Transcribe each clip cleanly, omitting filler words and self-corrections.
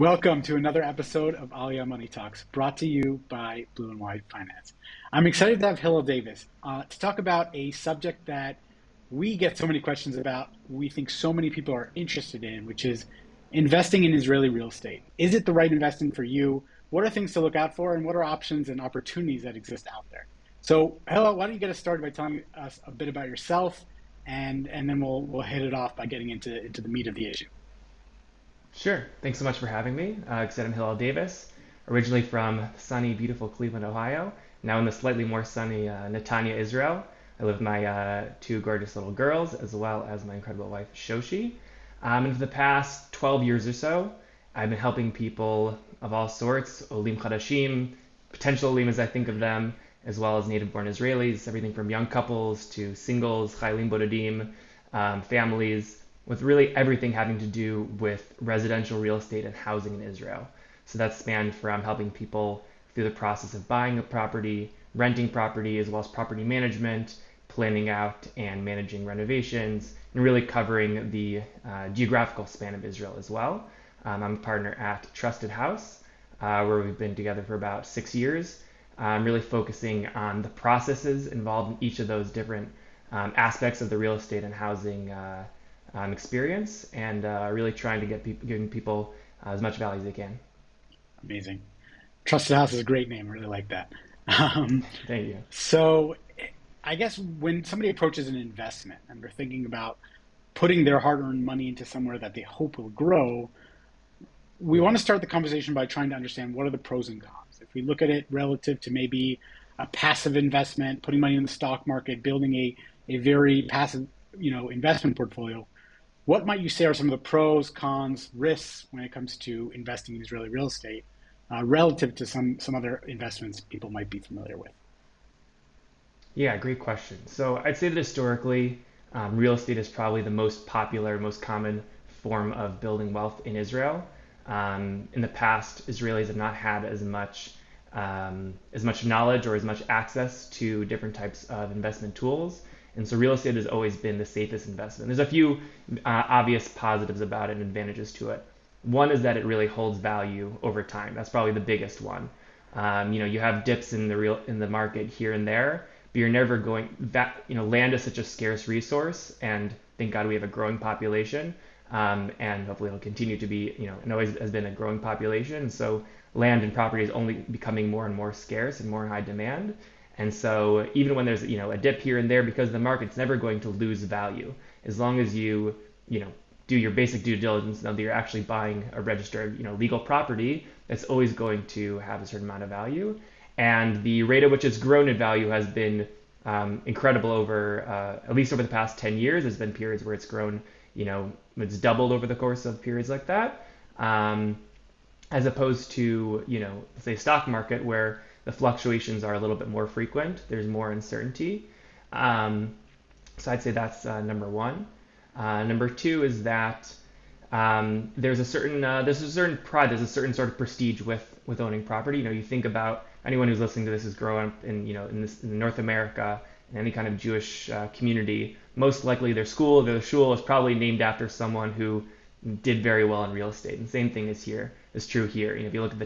Welcome to another episode of Aliyah Money Talks, brought to you by Blue and White Finance. I'm excited to have Hillel Davis to talk about a subject that we get so many questions about, we think so many people are interested in, which is investing in Israeli real estate. Is it the right investment for you? What are things to look out for, and what are options and opportunities that exist out there? So, Hillel, why don't you get us started by telling us a bit about yourself, and then we'll hit it off by getting into the meat of the issue. Sure. Thanks so much for having me. Like I said, I'm Hillel Davis, originally from sunny, beautiful Cleveland, Ohio. Now in the slightly more sunny Netanya, Israel. I live with my two gorgeous little girls, as well as my incredible wife, Shoshi. And for the past 12 years or so, I've been helping people of all sorts, Olim Chadashim, potential Olim as I think of them, as well as native-born Israelis, everything from young couples to singles, Chaylim Bodedim, families, with really everything having to do with residential real estate and housing in Israel. So that spanned from helping people through the process of buying a property, renting property, as well as property management, planning out and managing renovations, and really covering the geographical span of Israel as well. I'm a partner at Trusted House, where we've been together for about 6 years, really focusing on the processes involved in each of those different aspects of the real estate and housing experience, and really trying to giving people as much value as they can. Amazing. Trusted House is a great name. I really like that. Um, Thank you. so, I guess when somebody approaches an investment and they're thinking about putting their hard-earned money into somewhere that they hope will grow, we want to start the conversation by trying to understand what are the pros and cons. If we look at it relative to maybe a passive investment, putting money in the stock market, building a very passive, investment portfolio, what might you say are some of the pros, cons, risks when it comes to investing in Israeli real estate relative to some other investments people might be familiar with? Yeah, great question. So I'd say that historically, real estate is probably the most popular, most common form of building wealth in Israel. In the past, Israelis have not had as much knowledge or as much access to different types of investment tools. And so real estate has always been the safest investment. There's a few obvious positives about it and advantages to it. One is that it really holds value over time. That's probably the biggest one. You have dips in the market here and there, but you're never going that. Land is such a scarce resource, and thank God we have a growing population, and hopefully it'll continue to be. And always has been a growing population. And so land and property is only becoming more and more scarce and more in high demand. And so even when there's a dip here and there, because the market's never going to lose value as long as you know do your basic due diligence, know that you're actually buying a registered legal property that's always going to have a certain amount of value. And the rate at which it's grown in value has been incredible over at least over the past 10 years. There's been periods where it's grown, it's doubled over the course of periods like that. Um, as opposed to, say stock market where the fluctuations are a little bit more frequent. There's more uncertainty. Um, so I'd say that's number one. Number two is that there's a certain pride, there's a certain sort of prestige with owning property. You think about anyone who's listening to this is growing up in North America in any kind of Jewish community. Most likely their shul is probably named after someone who did very well in real estate. And same thing is true here. If you look at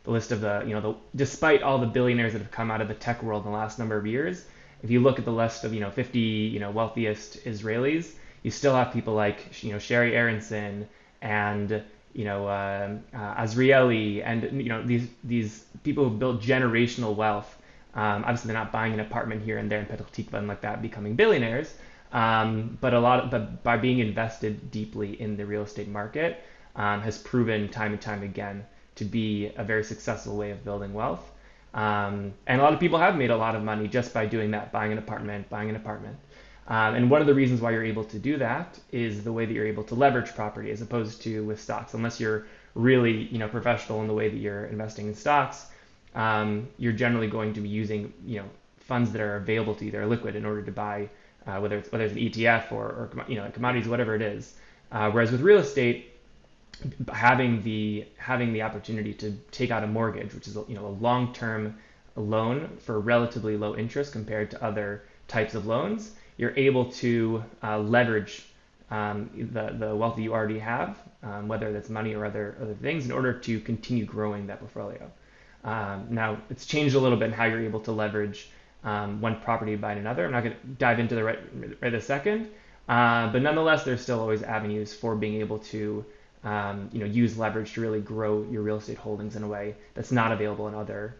the list of despite all the billionaires that have come out of the tech world in the last number of years, if you look at the list of 50 wealthiest Israelis, you still have people like Sherry Aronson and Azrieli, and these people who built generational wealth. Obviously, they're not buying an apartment here and there in Petah Tikva and like that, becoming billionaires. But by being invested deeply in the real estate market, has proven time and time again to be a very successful way of building wealth. And a lot of people have made a lot of money just by doing that, buying an apartment. And one of the reasons why you're able to do that is the way that you're able to leverage property as opposed to with stocks. Unless you're really, professional in the way that you're investing in stocks, you're generally going to be using, funds that are available to you, that are liquid, in order to buy, whether it's an ETF or commodities, whatever it is. Whereas with real estate, having the opportunity to take out a mortgage, which is a long-term loan for relatively low interest compared to other types of loans, you're able to leverage the wealth that you already have, whether that's money or other things, in order to continue growing that portfolio. Now, it's changed a little bit in how you're able to leverage one property by another. I'm not going to dive into the right this second, but nonetheless, there's still always avenues for being able to use leverage to really grow your real estate holdings in a way that's not available in other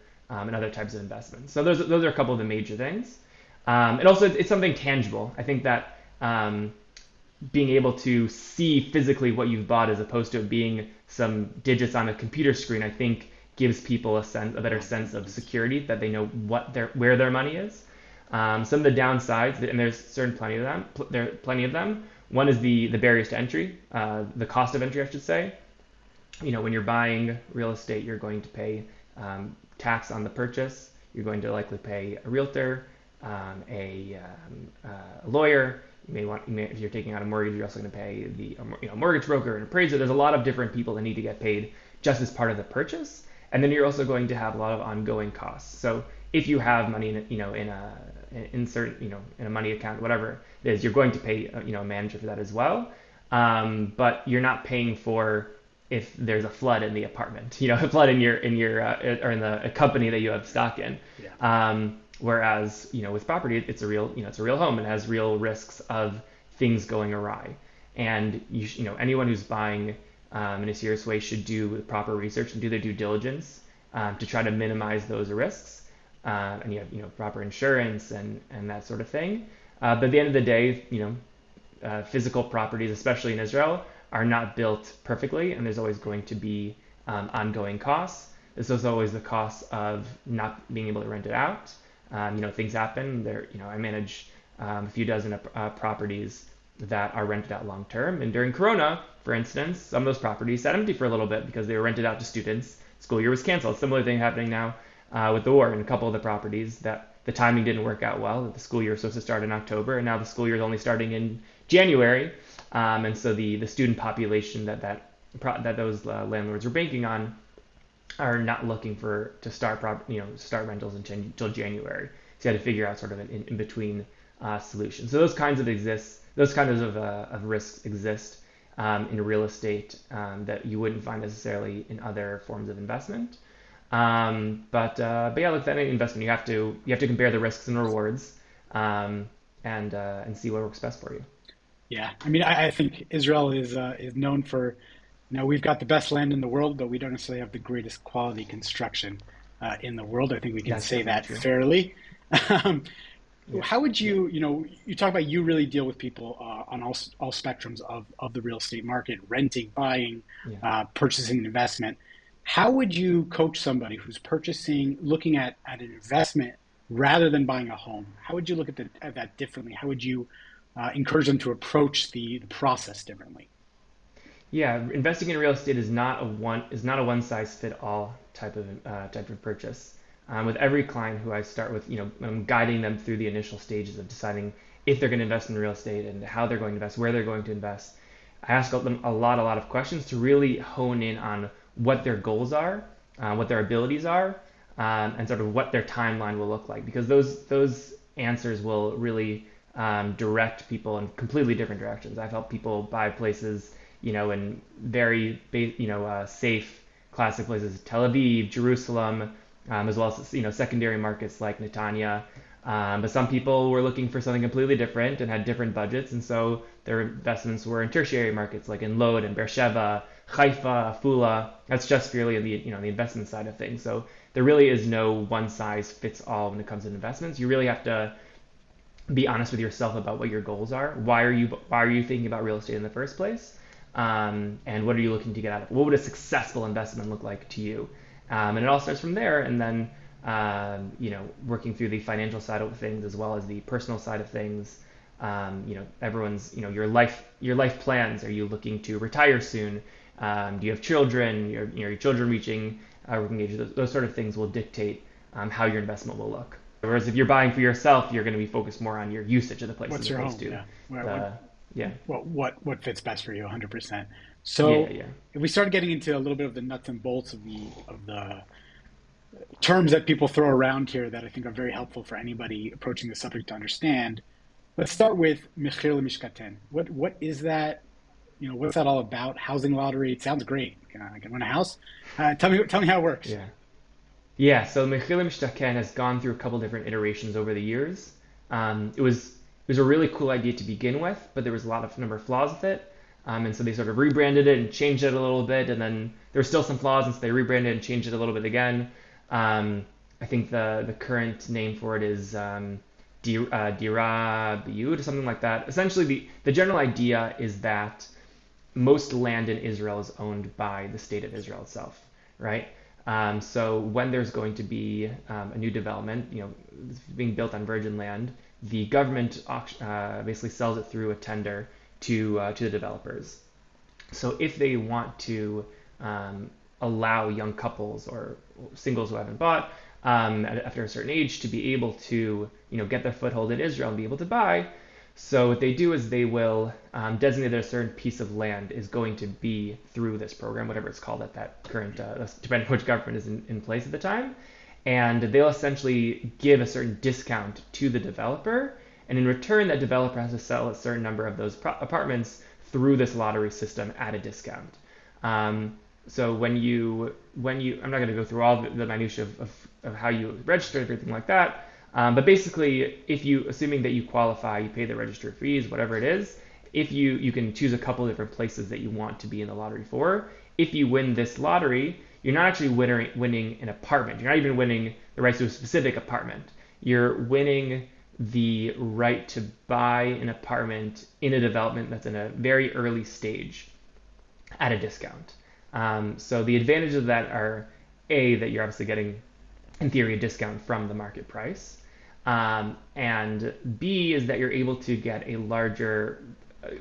types of investments. So those are a couple of the major things. And also, it's something tangible. I think that being able to see physically what you've bought as opposed to it being some digits on a computer screen, I think gives people a better sense of security, that they know where their money is. Some of the downsides, and there's certain plenty of them. There are plenty of them. One is the barriers to entry, the cost of entry, I should say. When you're buying real estate, you're going to pay tax on the purchase. You're going to likely pay a realtor, a lawyer. If you're taking out a mortgage, you're also going to pay the mortgage broker and appraiser. There's a lot of different people that need to get paid just as part of the purchase, and then you're also going to have a lot of ongoing costs. So if you have money in a money account, whatever it is, you're going to pay a manager for that as well. But you're not paying for if there's a flood in the apartment, a flood in your or in the a company that you have stock in. Yeah. Whereas, with property, it's a real home and has real risks of things going awry. And anyone who's buying in a serious way should do the proper research and do their due diligence to try to minimize those risks. And you have, proper insurance and that sort of thing. But at the end of the day, physical properties, especially in Israel, are not built perfectly, and there's always going to be ongoing costs. This is always the cost of not being able to rent it out. Things happen. I manage a few dozen properties that are rented out long term. And during Corona, for instance, some of those properties sat empty for a little bit because they were rented out to students. School year was canceled. Similar thing happening now with the war in a couple of the properties, that the timing didn't work out well. That the school year was supposed to start in October, and now the school year is only starting in January. And so the student population that those landlords were banking on are not looking to start rentals until January. So you had to figure out sort of an in between solution. So those kinds of risks exist in real estate that you wouldn't find necessarily in other forms of investment. But yeah, with any investment, you have to compare the risks and rewards and see what works best for you. Yeah, I mean, I think Israel is known for, we've got the best land in the world, but we don't necessarily have the greatest quality construction in the world. I think we can That's say definitely that true. fairly. Um, Yeah, how would you talk about, you really deal with people on all spectrums of the real estate market, renting, buying, yeah. purchasing, and investment. How would you coach somebody who's looking at an investment rather than buying a home? How would you look at that differently? How would you encourage them to approach the process differently? Yeah, investing in real estate is not a one size fit all type of purchase. With every client who I start with, I'm guiding them through the initial stages of deciding if they're going to invest in real estate and how they're going to invest, where they're going to invest. I ask them a lot of questions to really hone in on what their goals are, what their abilities are, and sort of what their timeline will look like. Because those answers will really direct people in completely different directions. I've helped people buy places, in very, safe, classic places, Tel Aviv, Jerusalem, as well as secondary markets like Netanya. But some people were looking for something completely different and had different budgets, and so their investments were in tertiary markets like in Lod and Beersheba, Haifa, Afula. That's just purely the investment side of things. So there really is no one size fits all when it comes to investments. You really have to be honest with yourself about what your goals are. Why are you thinking about real estate in the first place? And what are you looking to get out of it? What would a successful investment look like to you? And it all starts from there, and then working through the financial side of things as well as the personal side of things. Everyone's your life plans. Are you looking to retire soon? Do you have children? Your children reaching working age? Those sort of things will dictate how your investment will look. Whereas if you're buying for yourself, you're going to be focused more on your usage of the place as What's your opposed home? to Yeah. What the yeah what fits best for you? 100%. yeah So yeah if we start getting into a little bit of the nuts and bolts of the terms that people throw around here that I think are very helpful for anybody approaching the subject to understand. Let's start with Mechir Mishkaten. What is that? What's that all about? Housing lottery. It sounds great. I can win a house. Tell me how it works. Yeah. Yeah, so Mechila Mishtaken has gone through a couple different iterations over the years. It was a really cool idea to begin with, but there was a lot of number of flaws with it. And so they sort of rebranded it and changed it a little bit, and then there were still some flaws, and so they rebranded and changed it a little bit again. I think the current name for it is Dira Biyud or something like that. Essentially, the general idea is that most land in Israel is owned by the state of Israel itself, right? So when there's going to be a new development, being built on virgin land, the government basically sells it through a tender to the developers. So if they want to allow young couples or singles who haven't bought after a certain age to be able to get their foothold in Israel and be able to buy, so what they do is they will designate that a certain piece of land is going to be through this program, whatever it's called at that current, depending on which government is in place at the time. And they'll essentially give a certain discount to the developer. And in return, that developer has to sell a certain number of those apartments through this lottery system at a discount. So I'm not going to go through all the minutiae of how you register everything like that. But basically, assuming that you qualify, you pay the register fees, whatever it is, if you can choose a couple of different places that you want to be in the lottery for. If you win this lottery, you're not actually winning an apartment. You're not even winning the rights to a specific apartment. You're winning the right to buy an apartment in a development that's in a very early stage at a discount. So the advantages of that are A, that you're obviously getting, in theory, a discount from the market price. And B is that you're able to get a larger,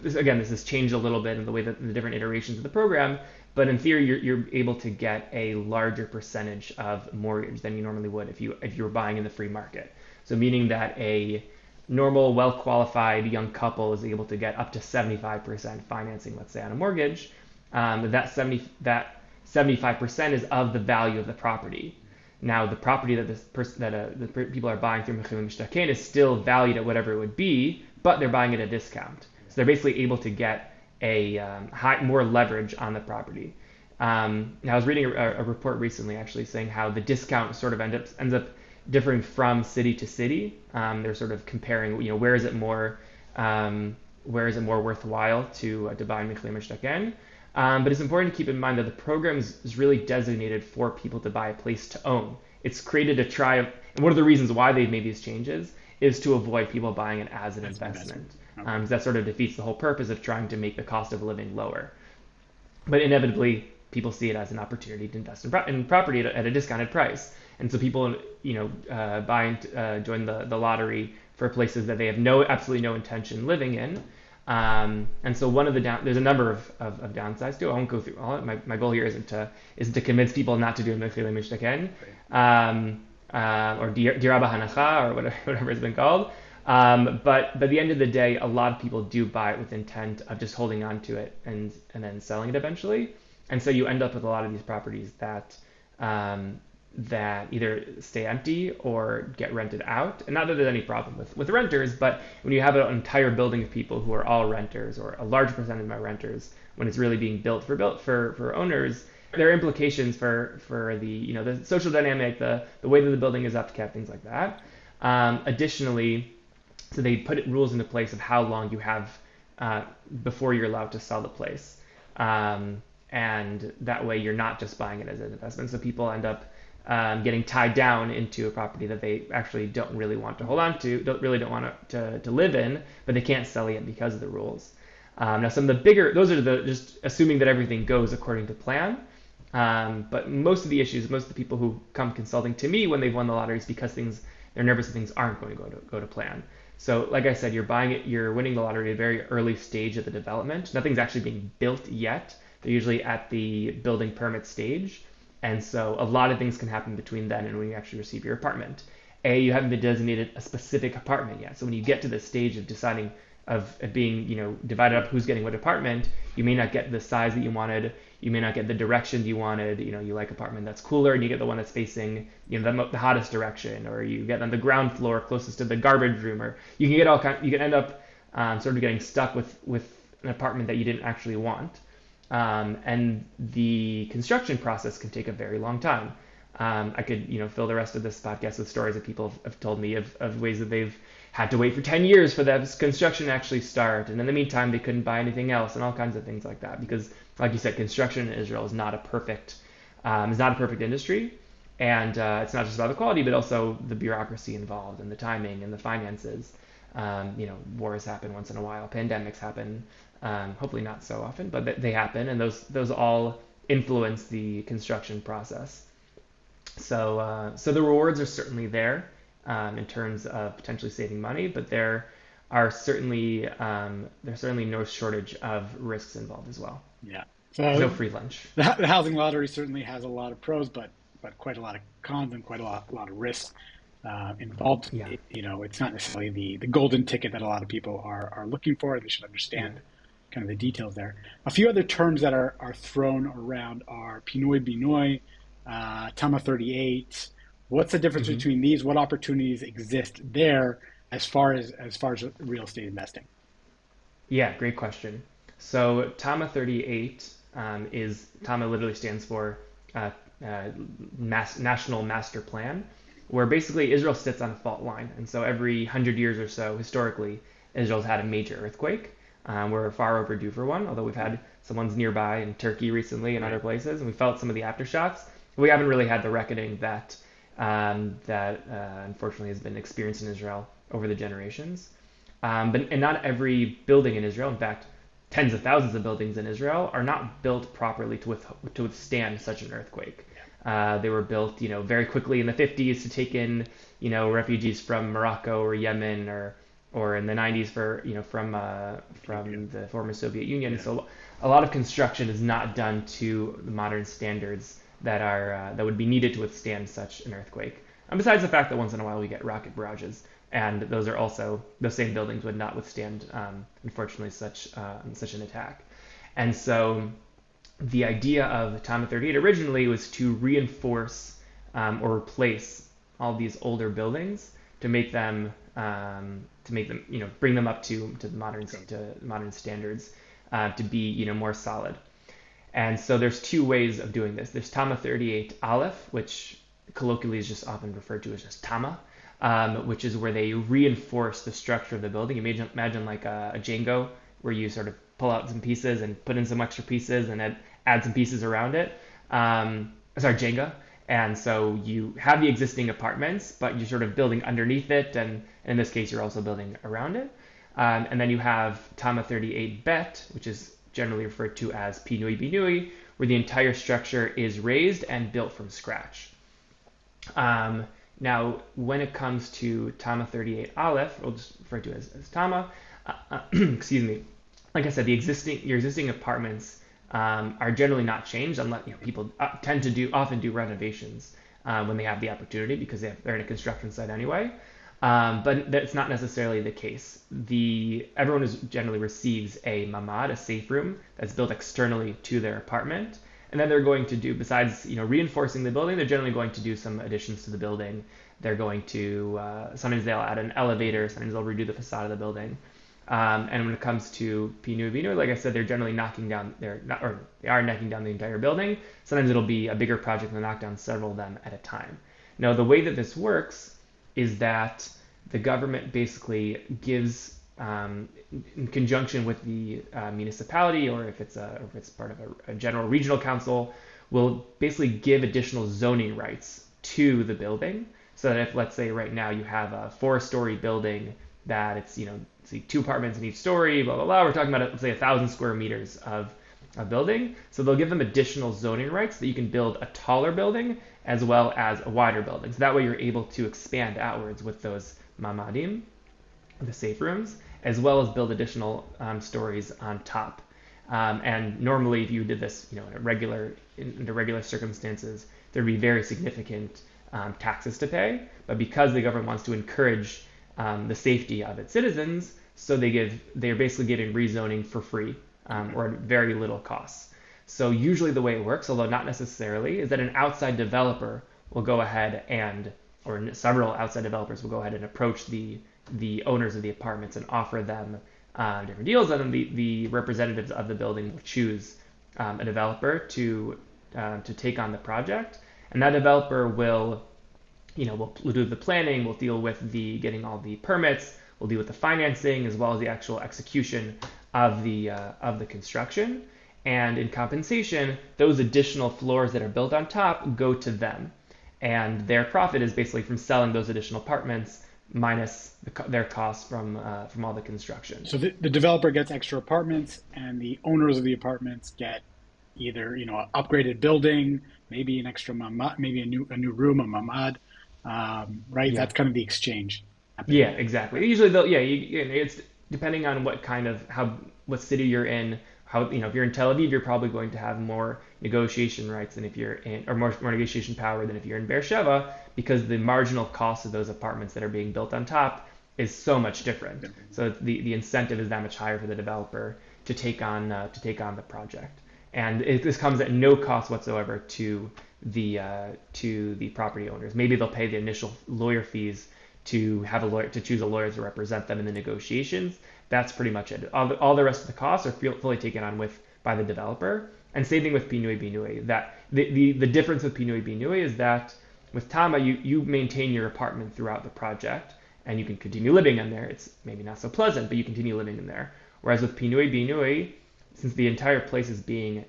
this has changed a little bit in the way that the different iterations of the program, but in theory, you're able to get a larger percentage of mortgage than you normally would if you were buying in the free market. So meaning that a normal, well-qualified young couple is able to get up to 75% financing, let's say, on a mortgage. That 75% is of the value of the property. Now, the property that the people are buying through Mechir Mishtaken is still valued at whatever it would be, but they're buying it at a discount. So they're basically able to get a more leverage on the property. Now, I was reading a report recently actually saying how the discount sort of ends up differing from city to city. They're sort of comparing, where is it more worthwhile to buy Mechir Mishtaken. But it's important to keep in mind that the program is really designated for people to buy a place to own. It's created to try, and one of the reasons why they've made these changes is to avoid people buying it as an investment. Okay. That sort of defeats the whole purpose of trying to make the cost of living lower. But inevitably, people see it as an opportunity to invest in property at a discounted price. And so people, buy and join the lottery for places that they have absolutely no intention living in. And so there's a number of downsides to it. I won't go through all it. My goal here isn't to convince people not to do Mechir Mishtaken, or Dira B'Hanacha, or whatever it's been called. But at the end of the day, a lot of people do buy it with intent of just holding on to it and then selling it eventually. And so you end up with a lot of these properties that either stay empty or get rented out. And not that there's any problem with renters, but when you have an entire building of people who are all renters, or a large percentage of my renters, when it's really being built for owners, there are implications for the social dynamic, the way that the building is upkept, things like that. Additionally, so they put rules into place of how long you have before you're allowed to sell the place. And that way you're not just buying it as an investment. So people end up getting tied down into a property that they actually don't really want to hold on to, don't want to live in, but they can't sell it because of the rules. Now, some of the bigger, those are just assuming that everything goes according to plan. But most of the people who come consulting to me when they've won the lottery is because they're nervous that things aren't going to go to plan. So, like I said, you're winning the lottery at a very early stage of the development. Nothing's actually being built yet. They're usually at the building permit stage. And so a lot of things can happen between then and when you actually receive your apartment. You haven't been designated a specific apartment yet. So when you get to the stage of deciding of it being, divided up who's getting what apartment, you may not get the size that you wanted. You may not get the direction you wanted. You like apartment that's cooler, and you get the one that's facing, the hottest direction, or you get on the ground floor closest to the garbage room, or you can get all kind. You can end up sort of getting stuck with an apartment that you didn't actually want. And the construction process can take a very long time. I could, fill the rest of this podcast with stories that people have told me of ways that they've had to wait for 10 years for that construction to actually start. And in the meantime, they couldn't buy anything else and all kinds of things like that. Because, like you said, construction in Israel is not a perfect industry. And it's not just about the quality, but also the bureaucracy involved and the timing and the finances. Wars happen once in a while, pandemics happen, hopefully not so often, but they happen, and those all influence the construction process. So the rewards are certainly there in terms of potentially saving money, but there's certainly no shortage of risks involved as well. Yeah. There's no So free lunch. the housing lottery certainly has a lot of pros, but quite a lot of cons and quite a lot of risks involved. Yeah, It's not necessarily the golden ticket that a lot of people are looking for. They should yeah. understand kind of the details there. A few other terms that are thrown around are Pinui Binui, Tama 38. What's the difference hmm between these? What opportunities exist there as far as real estate investing? Yeah, great question. So Tama 38 is Tama literally stands for uh, National Master Plan, where basically Israel sits on a fault line, and so every 100 years or so, historically, Israel's had a major earthquake. We're far overdue for one, although we've had some ones nearby in Turkey recently and other Right. places, and we felt some of the aftershocks. We haven't really had the reckoning that unfortunately has been experienced in Israel over the generations. But not every building in Israel, in fact, tens of thousands of buildings in Israel are not built properly to withstand such an earthquake. They were built, very quickly in the 50s to take in, refugees from Morocco or Yemen or in the 90s Ethiopia. from the former Soviet Union. Yeah. So a lot of construction is not done to the modern standards that would be needed to withstand such an earthquake. And besides the fact that once in a while we get rocket barrages, and those same buildings would not withstand, unfortunately, such an attack. And so the idea of Tama 38 originally was to reinforce or replace all these older buildings to make them, bring them up to the modern standards, to be, more solid. And so there's two ways of doing this. There's Tama 38 Aleph, which colloquially is just often referred to as just Tama, which is where they reinforce the structure of the building. Imagine like a Django, where you sort of pull out some pieces and put in some extra pieces and then add some pieces around it. Sorry, Jenga. And so you have the existing apartments, but you're sort of building underneath it, and in this case, you're also building around it. And then you have Tama 38 Bet, which is generally referred to as Pinui Binui, where the entire structure is raised and built from scratch. Now, when it comes to Tama 38 Aleph, we'll just refer to it as Tama, excuse me, like I said, your existing apartments are generally not changed unless people tend to often do renovations when they have the opportunity because they're in a construction site anyway. But that's not necessarily the case. Everyone generally receives a mamad, a safe room that's built externally to their apartment, and then they're going to do, besides reinforcing the building, they're generally going to do some additions to the building. They're going to sometimes they'll add an elevator, sometimes they'll redo the facade of the building. And when it comes to Pinui Binui, like I said, they're generally they are knocking down the entire building. Sometimes it'll be a bigger project and they'll knock down several of them at a time. Now, the way that this works is that the government basically gives, in conjunction with the municipality, or if it's part of a general regional council, will basically give additional zoning rights to the building. So that if, let's say, right now you have a 4-story building that it's see 2 apartments in each story, blah blah blah. We're talking about, let's say, 1,000 square meters of a building. So they'll give them additional zoning rights so that you can build a taller building as well as a wider building. So that way you're able to expand outwards with those mamadim, the safe rooms, as well as build additional stories on top. And normally, if you did this, under regular circumstances, there'd be very significant taxes to pay. But because the government wants to encourage the safety of its citizens, So they're basically getting rezoning for free, Okay. or at very little cost. So usually the way it works, although not necessarily, is that an outside developer will go ahead and, or several outside developers will go ahead and approach the owners of the apartments and offer them different deals, and then the representatives of the building will choose a developer to take on the project, and that developer will, we'll do the planning, we'll deal with the getting all the permits, we'll deal with the financing as well as the actual execution of the construction. And in compensation, those additional floors that are built on top go to them, and their profit is basically from selling those additional apartments minus their costs from all the construction. So the developer gets extra apartments, and the owners of the apartments get either an upgraded building, maybe an extra mamad, maybe a new room, a mamad, right? Yeah. That's kind of the exchange Yeah, happening. exactly. Usually they'll, yeah, it's depending on what kind of how what city you're in. How, if you're in Tel Aviv, you're probably going to have more negotiation rights than if you're in, or more negotiation power than if you're in Beersheba, because the marginal cost of those apartments that are being built on top is so much different. So the incentive is that much higher for the developer to take on the project, and this comes at no cost whatsoever to the property owners. Maybe they'll pay the initial lawyer fees to have a lawyer to choose a lawyer to represent them in the negotiations. That's pretty much it. All the rest of the costs are fully taken on with by the developer. And same thing with Pinui Binui. That the difference with Pinui Binui is that with Tama you maintain your apartment throughout the project and you can continue living in there. It's maybe not so pleasant, but you continue living in there. Whereas with Pinui Binui, since the entire place is being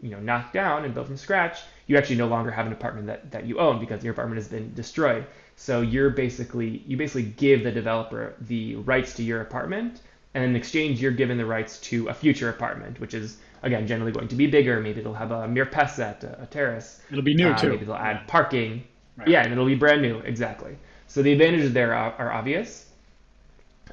knocked down and built from scratch, you actually no longer have an apartment that you own because your apartment has been destroyed. So you basically give the developer the rights to your apartment, and in exchange you're given the rights to a future apartment, which is again generally going to be bigger. Maybe it'll have a mirpaset, a terrace. It'll be new too. Maybe they'll Yeah. add parking. Right. Yeah, and it'll be brand new. Exactly. So the advantages there are obvious.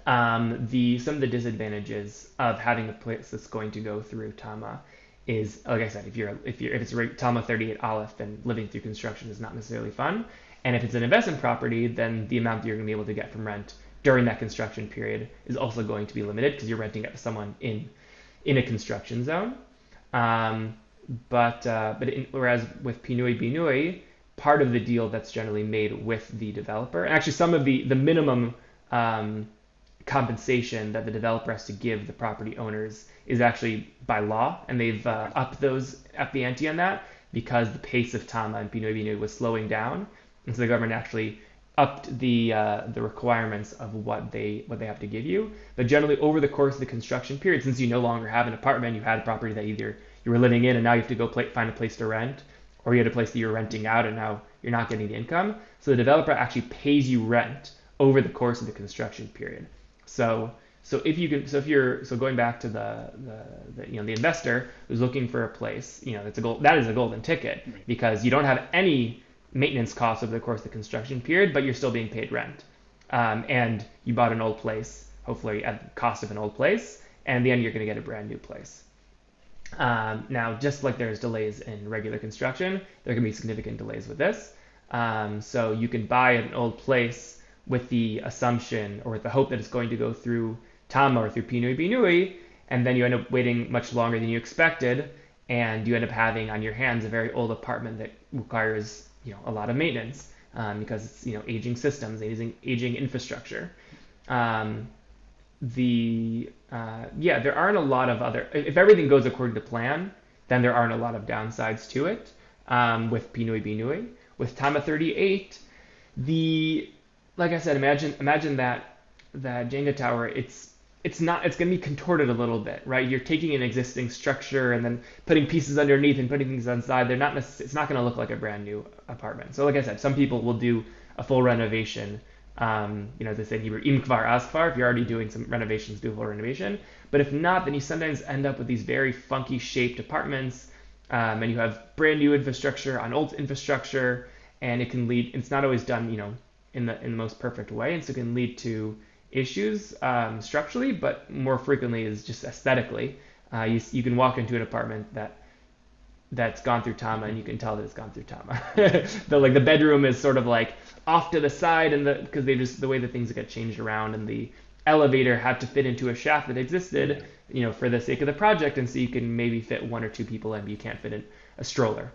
The some of the disadvantages of having a place that's going to go through Tama is, like I said, if it's a Tama 38 Aleph, then living through construction is not necessarily fun. And if it's an investment property, then the amount that you're going to be able to get from rent during that construction period is also going to be limited because you're renting it to someone in a construction zone. Um, but whereas with Pinui Binui, part of the deal that's generally made with the developer, and actually some of the minimum um, compensation that the developer has to give the property owners is actually by law, and they've upped the ante on that because the pace of Tama and Pinui Binui was slowing down, and so the government actually upped the requirements of what they have to give you. But generally, over the course of the construction period, since you no longer have an apartment, you had a property that either you were living in and now you have to go find a place to rent, or you had a place that you're renting out and now you're not getting the income. So the developer actually pays you rent over the course of the construction period. So if you're going back to the investor who's looking for a place, that is a golden ticket Right. because you don't have any maintenance costs over the course of the construction period, but you're still being paid rent. And you bought an old place, hopefully at the cost of an old place, and in the end you're going to get a brand new place. Now, just like there's delays in regular construction, there can be significant delays with this. So you can buy an old place with the assumption or with the hope that it's going to go through Tama or through Pinui Binui, and then you end up waiting much longer than you expected, and you end up having on your hands a very old apartment that requires a lot of maintenance because it's aging systems, aging infrastructure. Um, there aren't a lot of other. If everything goes according to plan, then there aren't a lot of downsides to it. With Pinui Binui, with Tama 38, the like I said, imagine that Jenga tower. It's going to be contorted a little bit, right? You're taking an existing structure and then putting pieces underneath and putting things inside. It's not going to look like a brand new apartment. So like I said, some people will do a full renovation. As they say in Hebrew, im kvar as kvar. If you're already doing some renovations, do a full renovation. But if not, then you sometimes end up with these very funky shaped apartments, and you have brand new infrastructure on old infrastructure, and it can lead. It's not always done, in the most perfect way, and so it can lead to issues structurally, but more frequently is just aesthetically. You can walk into an apartment that's gone through Tama, and you can tell that it's gone through Tama. The bedroom is sort of like off to the side, and because the way that things get changed around, and elevator had to fit into a shaft that existed, Yeah. for the sake of the project, and so you can maybe fit one or two people in, but you can't fit in a stroller.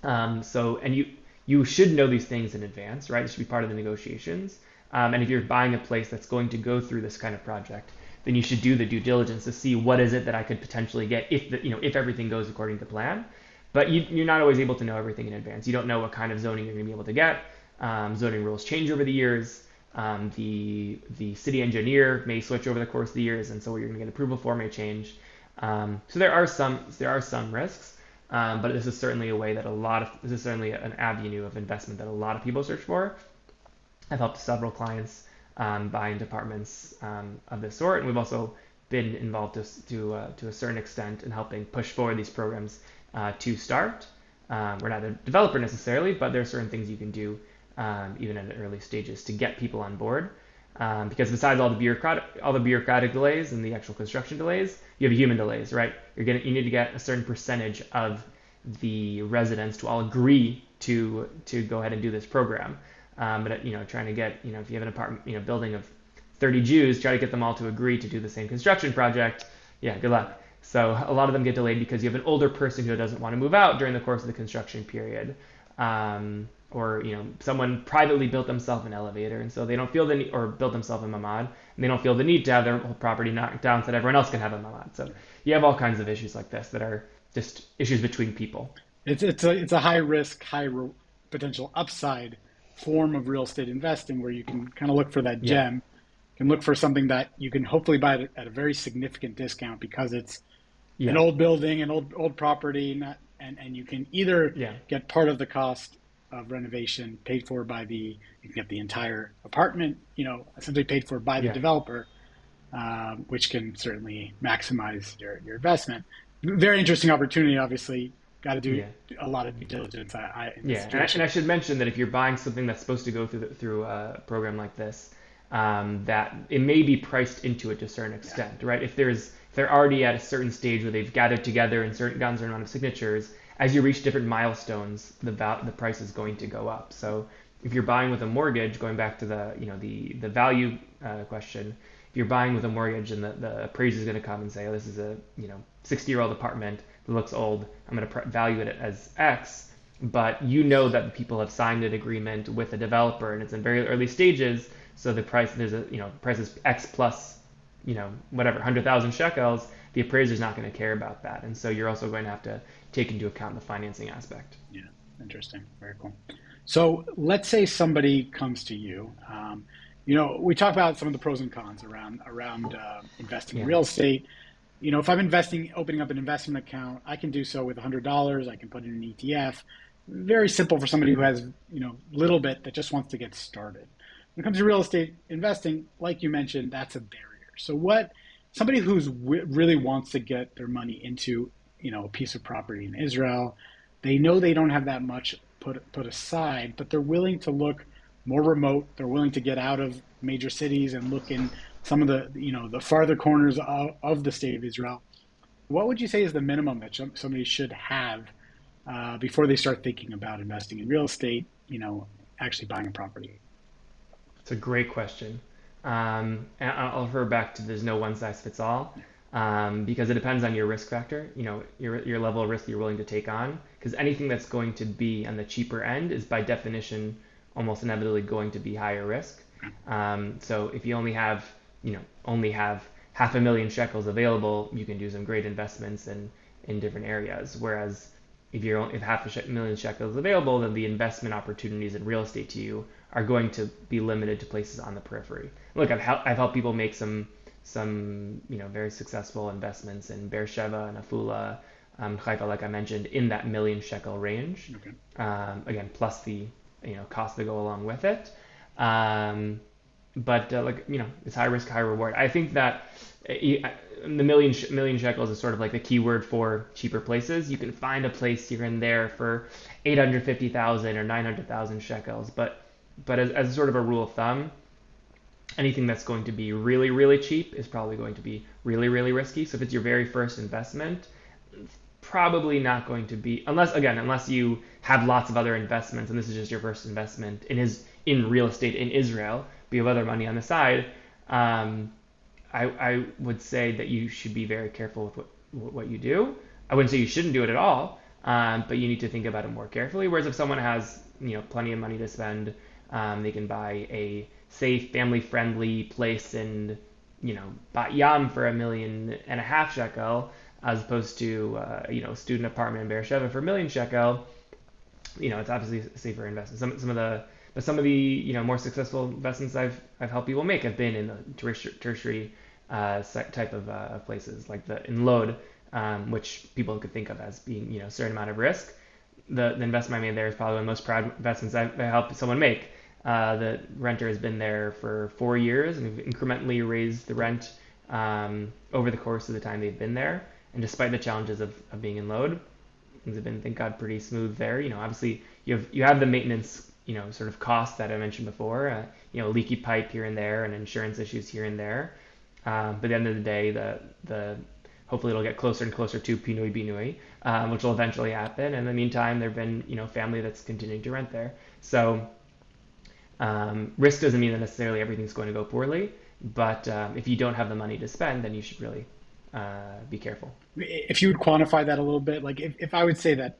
And you should know these things in advance, right? It should be part of the negotiations. And if you're buying a place that's going to go through this kind of project, then you should do the due diligence to see what is it that I could potentially get if everything goes according to plan. But you're not always able to know everything in advance. You don't know what kind of zoning you're going to be able to get. Zoning rules change over the years. The city engineer may switch over the course of the years, and so what you're going to get approval for may change. So there are some risks, but this is certainly this is certainly an avenue of investment that a lot of people search for. I've helped several clients buy into apartments of this sort, and we've also been involved to a certain extent in helping push forward these programs to start. We're not a developer necessarily, but there are certain things you can do even in the early stages to get people on board. Because besides all the bureaucratic delays and the actual construction delays, you have human delays, right? You need to get a certain percentage of the residents to all agree to go ahead and do this program. But trying to get if you have an apartment building of 30 Jews, try to get them all to agree to do the same construction project. Yeah, good luck. So a lot of them get delayed because you have an older person who doesn't want to move out during the course of the construction period. Or someone privately built themselves an elevator, and so they don't feel the need, or built themselves a mamad, and they don't feel the need to have their whole property knocked down so that everyone else can have a mamad. So you have all kinds of issues like this that are just issues between people. It's a high risk, potential upside form of real estate investing where you can kind of look for that Yeah, gem, can look for something that you can hopefully buy at a very significant discount because it's an yeah, old building, an old property, not, and you can either yeah, get part of the cost of renovation paid for by you can get the entire apartment, essentially paid for by the yeah, developer, which can certainly maximize your investment. Very interesting opportunity. Obviously, got to do yeah. a lot of due diligence in this Yeah, and I situation. should mention that if you're buying something that's supposed to go through a program like this, that it may be priced into it to a certain Yeah, extent, right? If they're already at a certain stage where they've gathered together and gotten a certain amount of signatures, as you reach different milestones, the price is going to go up. So if you're buying with a mortgage, going back to the value question, if you're buying with a mortgage and the appraiser is going to come and say, oh, this is a 60-year-old apartment that looks old, I'm going to value it as X, but you know that the people have signed an agreement with the developer and it's in very early stages, so the price price is X plus whatever 100,000 shekels. The appraiser is not going to care about that, and so you're also going to have to take into account the financing aspect. yeah, interesting. Very cool. So let's say somebody comes to you. We talk about some of the pros and cons around investing in Yeah, real estate. If I'm opening up an investment account, I can do so with $100. I can put in an ETF. Very simple for somebody who has, little bit that just wants to get started. When it comes to real estate investing, like you mentioned, that's a barrier. So somebody who's really wants to get their money into, a piece of property in Israel, they know they don't have that much put aside, but they're willing to look more remote. They're willing to get out of major cities and look in some of the farther corners of the state of Israel. What would you say is the minimum that somebody should have before they start thinking about investing in real estate? Actually buying a property. it's a great question. And I'll refer back to there's no one size fits all, because it depends on your risk factor, your level of risk that you're willing to take on. Because anything that's going to be on the cheaper end is by definition almost inevitably going to be higher risk. So if you only have half a million shekels available, you can do some great investments in different areas. Whereas if half a million shekels is available, then the investment opportunities in real estate to you are going to be limited to places on the periphery. Look, I've helped people make some very successful investments in Beersheba and Afula, Haifa, like I mentioned, in that million shekel range. Okay. Again, plus the costs that go along with it. Um, but it's high risk, high reward. I think that the million shekels is sort of like the keyword for cheaper places. You can find a place here and there for 850,000 or 900,000 shekels, but as sort of a rule of thumb, anything that's going to be really really cheap is probably going to be really really risky. So if it's your very first investment, probably not going to be, unless you have lots of other investments and this is just your first investment in real estate in Israel, but you have other money on the side. Um, I would say that you should be very careful with what you do. I wouldn't say you shouldn't do it at all, but you need to think about it more carefully. Whereas if someone has plenty of money to spend, they can buy a safe, family-friendly place in Bat Yam for 1.5 million shekel, as opposed to a student apartment in Beersheba for 1 million shekel. It's obviously a safer investment. Some of the more successful investments I've helped people make have been in the tertiary type of places like the in Lod, which people could think of as being a certain amount of risk. The investment I made there is probably one of the most proud investments I've helped someone make. The renter has been there for 4 years, and we've incrementally raised the rent over the course of the time they've been there. And despite the challenges of being in Lod, things have been, thank God, pretty smooth there. Obviously you have the maintenance, sort of costs that I mentioned before. Leaky pipe here and there, and insurance issues here and there. But at the end of the day, the hopefully it'll get closer and closer to Pinui Binui, which will eventually happen. And in the meantime, there've been family that's continuing to rent there. So risk doesn't mean that necessarily everything's going to go poorly, but if you don't have the money to spend, then you should really be careful. If you would quantify that a little bit, like if I would say that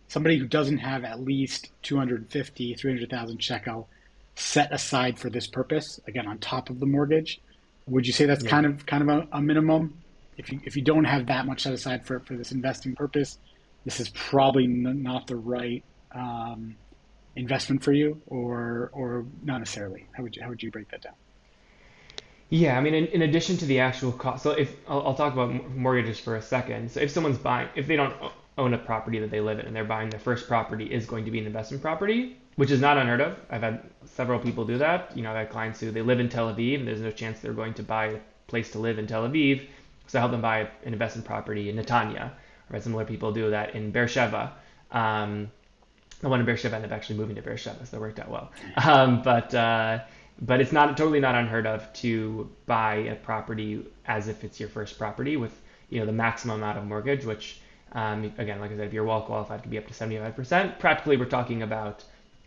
somebody who doesn't have at least 250, 300,000 shekel set aside for this purpose, again, on top of the mortgage, would you say that's Yeah. kind of a minimum? If you don't have that much set aside for this investing purpose, this is probably not the right investment for you, or not necessarily. How would you break that down? Yeah, I mean, in addition to the actual cost, so if I'll talk about mortgages for a second. So if someone's buying, if they don't own a property that they live in, and they're buying their first property is going to be an investment property, which is not unheard of. I've had several people do that. I've had clients who they live in Tel Aviv, and there's no chance they're going to buy a place to live in Tel Aviv, so I help them buy an investment property in Netanya. Right, similar people do that in Beersheba. Um, the one in Beersheba ended up actually moving to Beersheba, so that worked out well. But it's not totally not unheard of to buy a property as if it's your first property with the maximum amount of mortgage, which again, like I said, if you're well qualified, could be up to 75%. Practically, we're talking about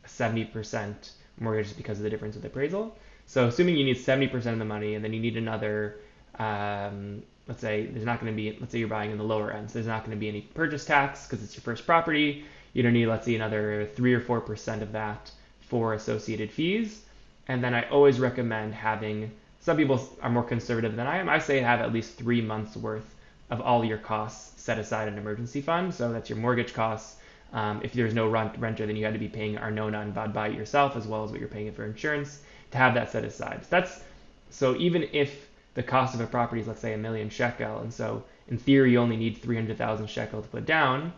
70% mortgage because of the difference with appraisal. So assuming you need 70% of the money, and then you need another, let's say there's not going to be, let's say you're buying in the lower end, so there's not going to be any purchase tax because it's your first property. You don't need, let's say, another 3 or 4% of that for associated fees. And then I always recommend having, some people are more conservative than I am. I say have at least 3 months worth of all your costs set aside in an emergency fund. So that's your mortgage costs. If there's no renter, then you had to be paying Arnona and Vadbai yourself, as well as what you're paying for insurance, to have that set aside. So even if the cost of a property is, let's say, 1 million shekel, and so in theory you only need 300,000 shekel to put down,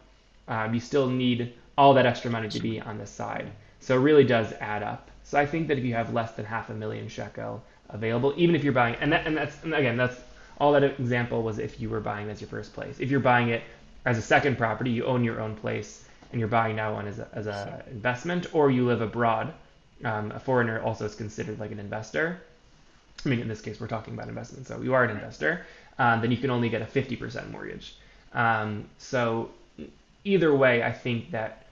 you still need all that extra money to be on the side. So it really does add up. So I think that if you have less than 500,000 shekel available, even if you're buying, and again, that's all that example was if you were buying as your first place. If you're buying it as a second property, you own your own place, and you're buying now one as a investment, or you live abroad. A foreigner also is considered like an investor. I mean, in this case, we're talking about investment, so you are an Right. investor. Then you can only get a 50% mortgage. So either way, I think that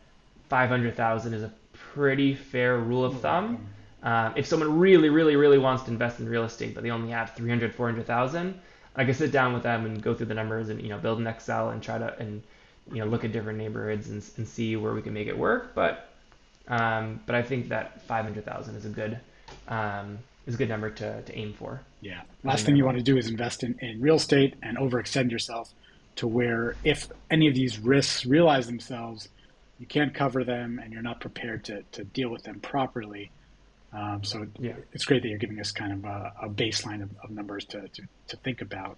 500,000 is a pretty fair rule of Rule of thumb. thumb. If someone really, really, really wants to invest in real estate, but they only have 300, 400,000, I can sit down with them and go through the numbers and build an Excel and try to and look at different neighborhoods and see where we can make it work. But I think that 500,000 is a good number to aim for Yeah. as a Last thing you want minimum. to do is invest in real estate and overextend yourself to where if any of these risks realize themselves, you can't cover them and you're not prepared to deal with them properly. So Yeah. it's great that you're giving us kind of a baseline of numbers to think about.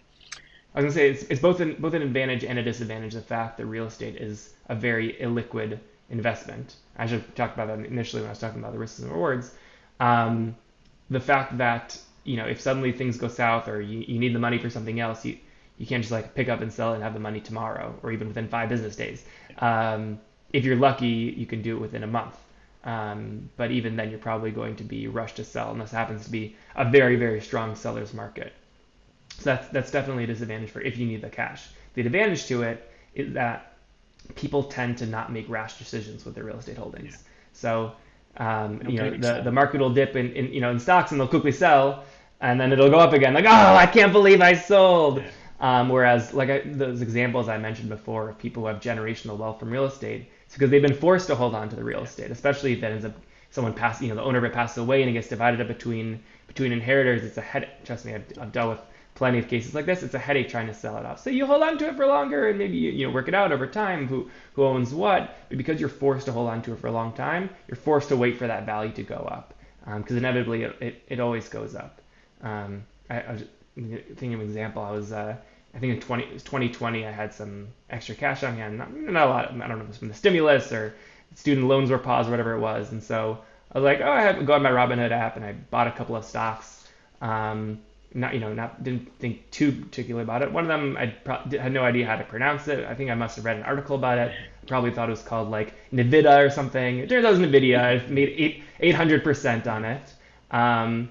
I was gonna say it's both an advantage and a disadvantage. The fact that real estate is a very illiquid investment. I should have talked about that initially when I was talking about the risks and rewards. Um, the fact that if suddenly things go south or you need the money for something else, you can't just like pick up and sell it and have the money tomorrow or even within 5 business days. If you're lucky, you can do it within a month. But even then, you're probably going to be rushed to sell unless it happens to be a very, very strong seller's market. So that's definitely a disadvantage for if you need the cash. The advantage to it is that people tend to not make rash decisions with their real estate Yeah. holdings. So No panic the selling. market will dip in stocks and they'll quickly sell. and then it'll go up again. Like, oh, I can't believe I sold. Yeah. Whereas, like those examples I mentioned before of people who have generational wealth from real estate, it's because they've been forced to hold on to the real Yeah. estate, especially if that ends up someone pass, the owner of it passes away and it gets divided up between inheritors. It's a headache. Trust me, I've dealt with plenty of cases like this. It's a headache trying to sell it off. So you hold on to it for longer and maybe work it out over time who owns what. But because you're forced to hold on to it for a long time, you're forced to wait for that value to go up because inevitably it always goes up. I was thinking of an example. I think it was 2020, I had some extra cash on hand. Not a lot. I don't know if it was from the stimulus or student loans were paused or whatever it was. And so I was like, oh, I have to go on my Robinhood app and I bought a couple of stocks. Not didn't think too particularly about it. One of them had no idea how to pronounce it. I think I must have read an article about it. I probably thought it was called like Nvidia or something. It turns out it was Nvidia. I made 800% on it. Um,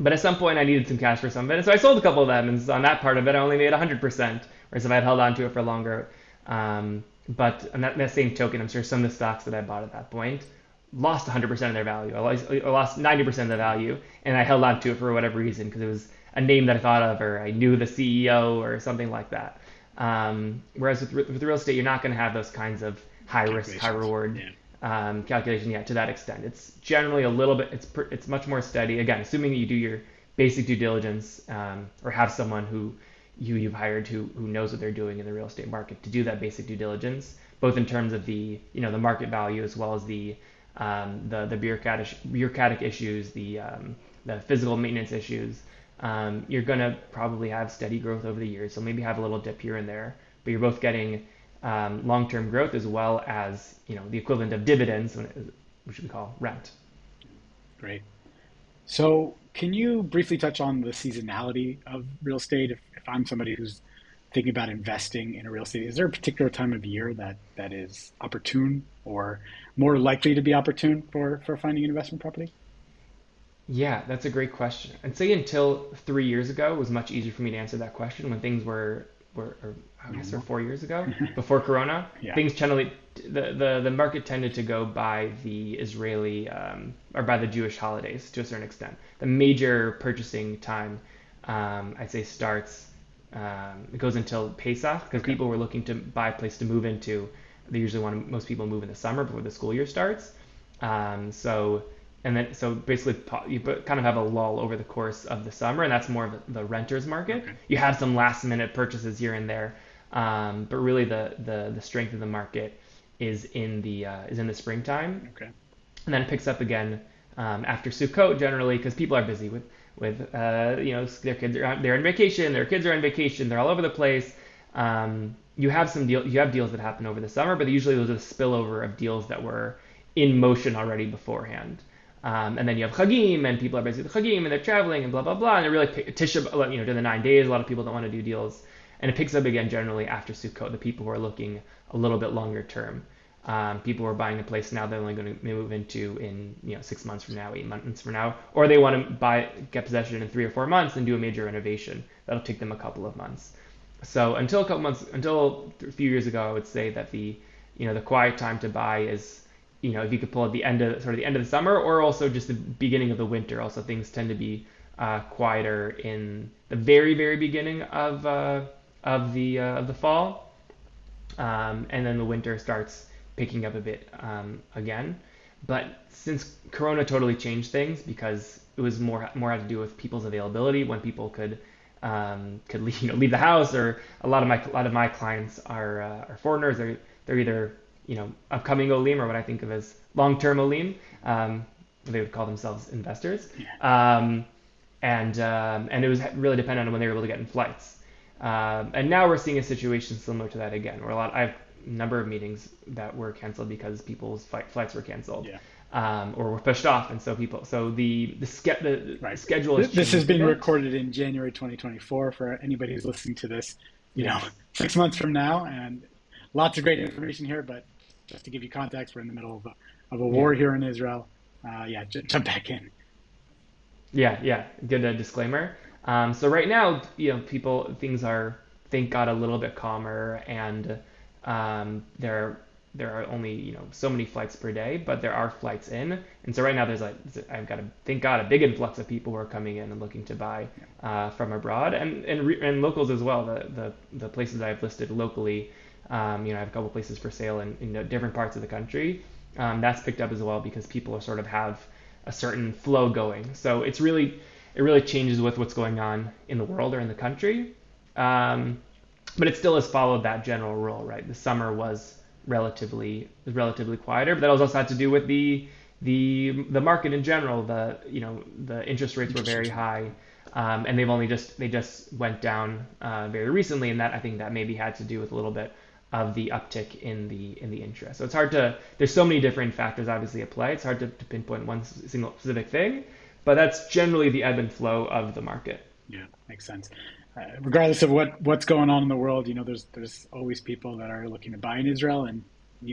but at some point, I needed some cash for some of it, so I sold a couple of them. And so on that part of it, I only made 100%. Whereas if I had held on to it for longer, but on that same token, I'm sure some of the stocks that I bought at that point lost 100% of their value. I lost 90% of the value, and I held on to it for whatever reason because it was a name that I thought of, or I knew the CEO, or something like that. Whereas with real estate, you're not going to have those kinds of high risk, high Calculations. reward Yeah. calculation yet to that extent. It's generally a little bit. It's much more steady. Again, assuming that you do your basic due diligence or have someone who you've hired who knows what they're doing in the real estate market to do that basic due diligence, both in terms of the market value as well as the bureaucratic issues, the physical maintenance issues. You're gonna probably have steady growth over the years, so maybe have a little dip here and there, but you're both getting long-term growth as well as the equivalent of dividends, which we call rent. Great. So, can you briefly touch on the seasonality of real estate? If I'm somebody who's thinking about investing in a real estate, is there a particular time of year that is opportune or more likely to be opportune for finding an investment property? Yeah, that's a great question. I'd say until 3 years ago, it was much easier for me to answer that question when things or I guess, or Normal. 4 years ago, before Corona, Yeah. things generally, the market tended to go by the Israeli or by the Jewish holidays to a certain extent. The major purchasing time, I'd say, starts, it goes until Pesach because Okay. people were looking to buy a place to move into. They usually most people move in the summer before the school year starts. So basically you kind of have a lull over the course of the summer, and that's more of the renters market. Okay. You have some last minute purchases here and there, but really the strength of the market is in the springtime, Okay. and then it picks up again after Sukkot generally because people are busy with their kids they're on vacation, their kids are on vacation, they're all over the place. You have deals that happen over the summer, but usually those are the spillover of deals that were in motion already beforehand. And then you have Chagim, and people are busy with Chagim, and they're traveling, and blah blah blah, and it really Tisha, during the 9 days, a lot of people don't want to do deals, and it picks up again generally after Sukkot. The people who are looking a little bit longer term, people who are buying a place now they're only going to move into in 6 months from now, 8 months from now, or they want to get possession in 3 or 4 months and do a major renovation. That'll take them a couple of months. So until a few years ago, I would say that the quiet time to buy is, if you could pull at the end of the summer or also just the beginning of the winter. Also, things tend to be quieter in the very very beginning of the fall, and then the winter starts picking up a bit again. But since Corona totally changed things because it was more had to do with people's availability when people could leave the house, or a lot of my clients are foreigners. They're either upcoming Olim or what I think of as long-term Olim. They would call themselves investors, Yeah. and it was really dependent on when they were able to get in flights. And now we're seeing a situation similar to that again, where I have a number of meetings that were canceled because people's flights were canceled, Yeah. or were pushed off, and so the Right. schedule has This is changed a being bit. recorded in January 2024 for anybody who's listening to this, you know, Yes. 6 months from now. And lots of great information here, but just to give you context, we're in the middle of a Yeah. war here in Israel. Yeah, jump back in. Yeah, yeah. Good disclaimer. So right now, things are, thank God, a little bit calmer, and they're there are only so many flights per day, but there are flights in, and so right now there's like I've got thank God a big influx of people who are coming in and looking to buy from abroad and locals as well. The places I've listed locally, I have a couple places for sale in different parts of the country. That's picked up as well because people are sort of have a certain flow going. So it really changes with what's going on in the world or in the country. Um, but it still has followed that general rule, right? The summer was relatively quieter, but that also had to do with the market in general. The interest rates were Interest very rates. high, and they just went down very recently, and that I think that maybe had to do with a little bit of the uptick in the interest. So it's hard to there's so many different factors obviously at play. It's hard to pinpoint one single specific thing, but that's generally the ebb and flow of the market. Yeah, makes sense. Regardless of what's going on in the world, there's always people that are looking to buy in Israel, and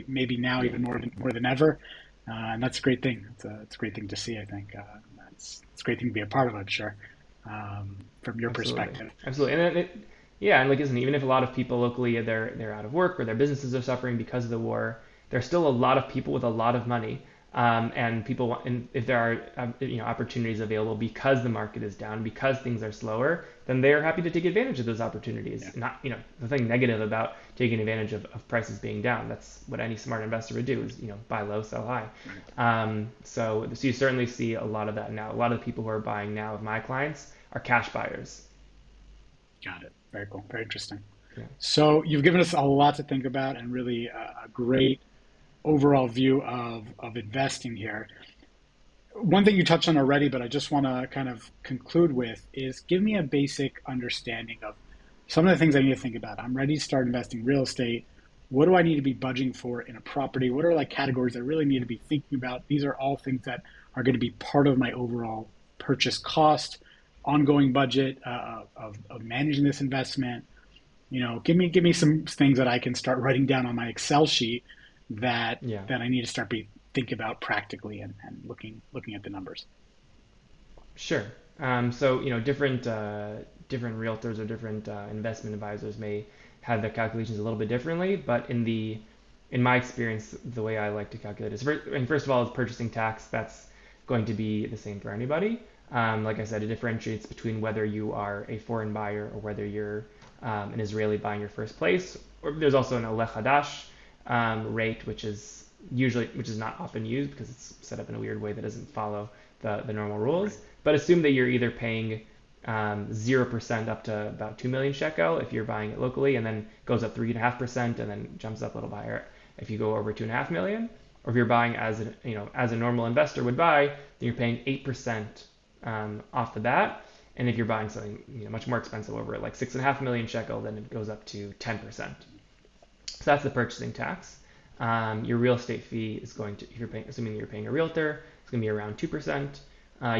maybe now Yeah, even more than ever. And that's a great thing. It's a great thing to see. I think it's a great thing to be a part of. I'm sure, from your absolutely, perspective. absolutely, and yeah, and like isn't even if a lot of people locally they're out of work or their businesses are suffering because of the war, there's still a lot of people with a lot of money, and people want, and if there are opportunities available because the market is down because things are slower, then they're happy to take advantage of those opportunities. Yeah, Not nothing negative about taking advantage of prices being down. That's what any smart investor would do is buy low, sell high. right. So you certainly see a lot of that now. A lot of the people who are buying now of my clients are cash buyers. Got it. Very cool. Very interesting. Yeah. So you've given us a lot to think about and really a great overall view of investing here. One thing you touched on already, but I just want to kind of conclude with is give me a basic understanding of some of the things I need to think about. I'm ready to start investing in real estate. What do I need to be budgeting for in a property? What are like categories I really need to be thinking about? These are all things that are going to be part of my overall purchase cost, ongoing budget of managing this investment. Give me some things that I can start writing down on my Excel sheet that Yeah. that I need to start be think about practically and looking at the numbers. Sure. So different realtors or different investment advisors may have their calculations a little bit differently, but in my experience, the way I like to calculate is first of all, is purchasing tax. That's going to be the same for anybody. Like I said, it differentiates between whether you are a foreign buyer or whether you're an Israeli buying your first place. Or there's also an Oleh Hadash rate, which is not often used because it's set up in a weird way that doesn't follow the normal Right. rules. But assume that you're either paying 0% up to about 2 million shekel if you're buying it locally, and then goes up 3.5%, and then jumps up a little higher if you go over 2.5 million. Or if you're buying as a normal investor would buy, then you're paying 8% off the bat. And if you're buying something much more expensive over like 6.5 million shekel, then it goes up to 10%. So that's the purchasing tax. Your real estate fee is going to, if you're paying, assuming you're paying a realtor, it's going to be around 2%.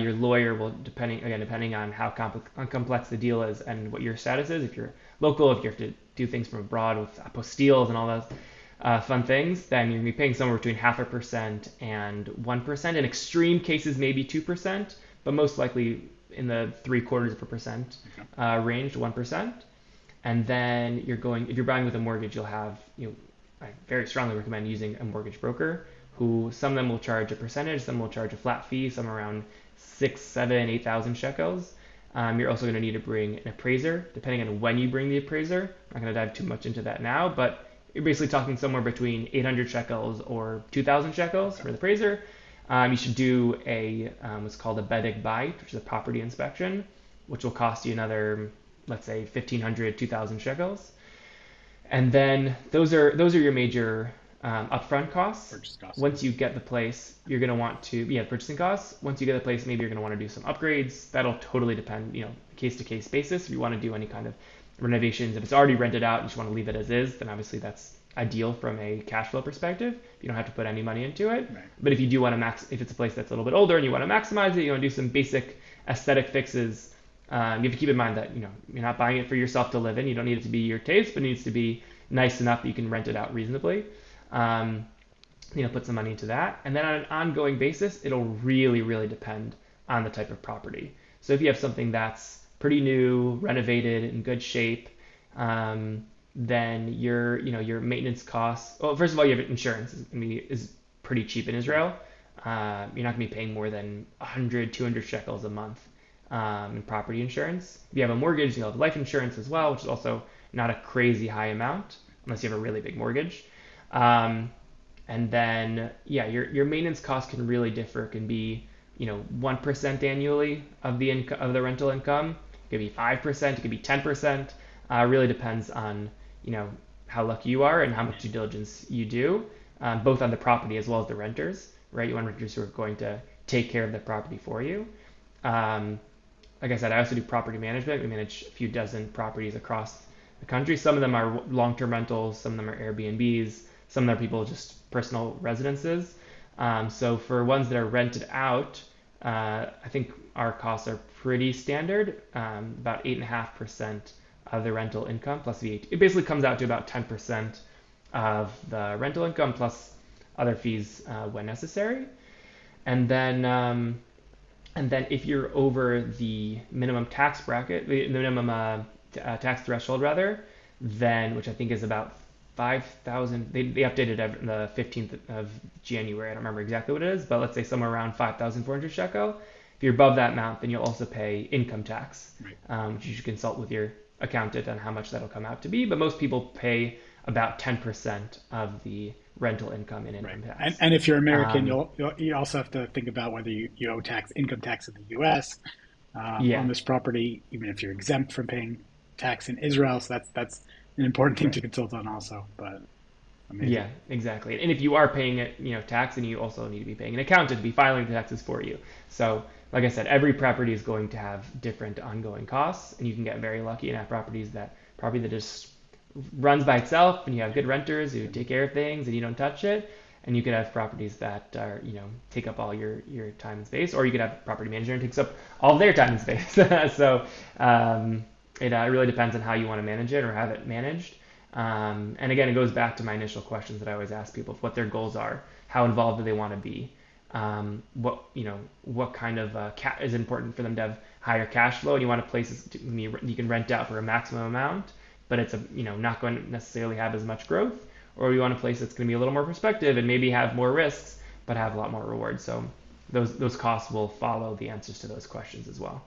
Your lawyer will, depending on how complex the deal is and what your status is, if you're local, if you have to do things from abroad with apostilles and all those fun things, then you're going to be paying somewhere between 0.5% and 1%. In extreme cases, maybe 2%, but most likely in the 0.75% Okay. range, 1%. And then if you're buying with a mortgage, you'll have, I very strongly recommend using a mortgage broker who some of them will charge a percentage, some will charge a flat fee, some around 6, 7, 8,000 shekels. You're also going to need to bring an appraiser, depending on when you bring the appraiser. I'm not going to dive too much into that now, but you're basically talking somewhere between 800 shekels or 2,000 shekels Okay. for the appraiser. You should do what's called a bedek bite, which is a property inspection, which will cost you another, let's say, 1,500, 2,000 shekels. And then those are your major upfront costs. Purchase costs. Once you get the place, you're going to want to, yeah, purchasing costs. Once you get the place, maybe you're going to want to do some upgrades. That'll totally depend, case to case basis. If you want to do any kind of renovations, if it's already rented out and you just want to leave it as is, then obviously that's ideal from a cash flow perspective. You don't have to put any money into it. Right. But if you do want to if it's a place that's a little bit older and you want to maximize it, you want to do some basic aesthetic fixes. You have to keep in mind that you're not buying it for yourself to live in. You don't need it to be your taste, but it needs to be nice enough that you can rent it out reasonably. Um, put some money into that, and then on an ongoing basis, it'll really, really depend on the type of property. So if you have something that's pretty new, renovated, in good shape, then your maintenance costs. Well, first of all, you have insurance is pretty cheap in Israel. You're not going to be paying more than 100, 200 shekels a month in property insurance. If you have a mortgage, you'll have life insurance as well, which is also not a crazy high amount unless you have a really big mortgage. Um, and then yeah, your maintenance costs can really differ. It can be 1% annually of the rental income. It could be 5%. It could be 10%. Really depends on you know how lucky you are and how much due diligence you do, both on the property as well as the renters. Right, you want renters who are going to take care of the property for you. Um, like I said, I also do property management. We manage a few dozen properties across the country. Some of them are long-term rentals, some of them are Airbnbs, some of them are people just personal residences. So for ones that are rented out, I think our costs are pretty standard, about 8.5% of the rental income plus VAT. It basically comes out to about 10% of the rental income plus other fees when necessary. And then if you're over the minimum tax bracket, the minimum tax threshold rather, then which I think is about 5,000. They updated it the 15th of January. I don't remember exactly what it is, but let's say somewhere around 5,400 shekel. If you're above that amount, then you'll also pay income tax, Right. which you should consult with your accountant on how much that'll come out to be. But most people pay about 10% of the rental income in Right. income And, tax. and if you're American, Um, you also have to think about whether you owe income tax in the U.S. On yeah, this property, even if you're exempt from paying tax in Israel. So that's an important thing right. to consult on also. But amazing. Yeah, exactly. And if you are paying it, tax, then you also need to be paying an accountant to be filing the taxes for you. So, like I said, every property is going to have different ongoing costs, and you can get very lucky and have property that just runs by itself, and you have good renters who take care of things, and you don't touch it. And you could have properties that are, take up all your time and space, or you could have property manager who takes up all their time and space. So it really depends on how you want to manage it or have it managed. And again, it goes back to my initial questions that I always ask people: what their goals are, how involved do they want to be, what kind of is important for them to have higher cash flow, and you want a place you can rent out for a maximum amount, but it's not going to necessarily have as much growth, or you want a place that's going to be a little more prospective and maybe have more risks but have a lot more rewards. So those costs will follow the answers to those questions as well.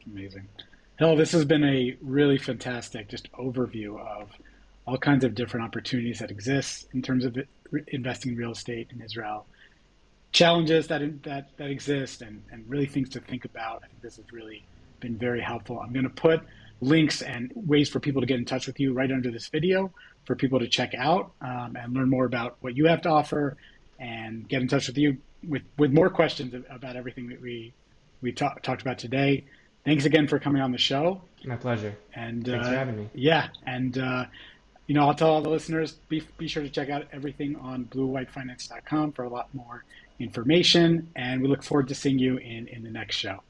Amazing. Hell, this has been a really fantastic just overview of all kinds of different opportunities that exist in terms of investing in real estate in Israel, challenges that exist, and really things to think about. I think this has really been very helpful. I'm going to put links and ways for people to get in touch with you right under this video for people to check out and learn more about what you have to offer and get in touch with you with more questions about everything that we talked about today. Thanks again for coming on the show. My pleasure. And Thanks for having me. yeah, and I'll tell all the listeners be sure to check out everything on bluewhitefinance.com for a lot more information. And we look forward to seeing you in the next show.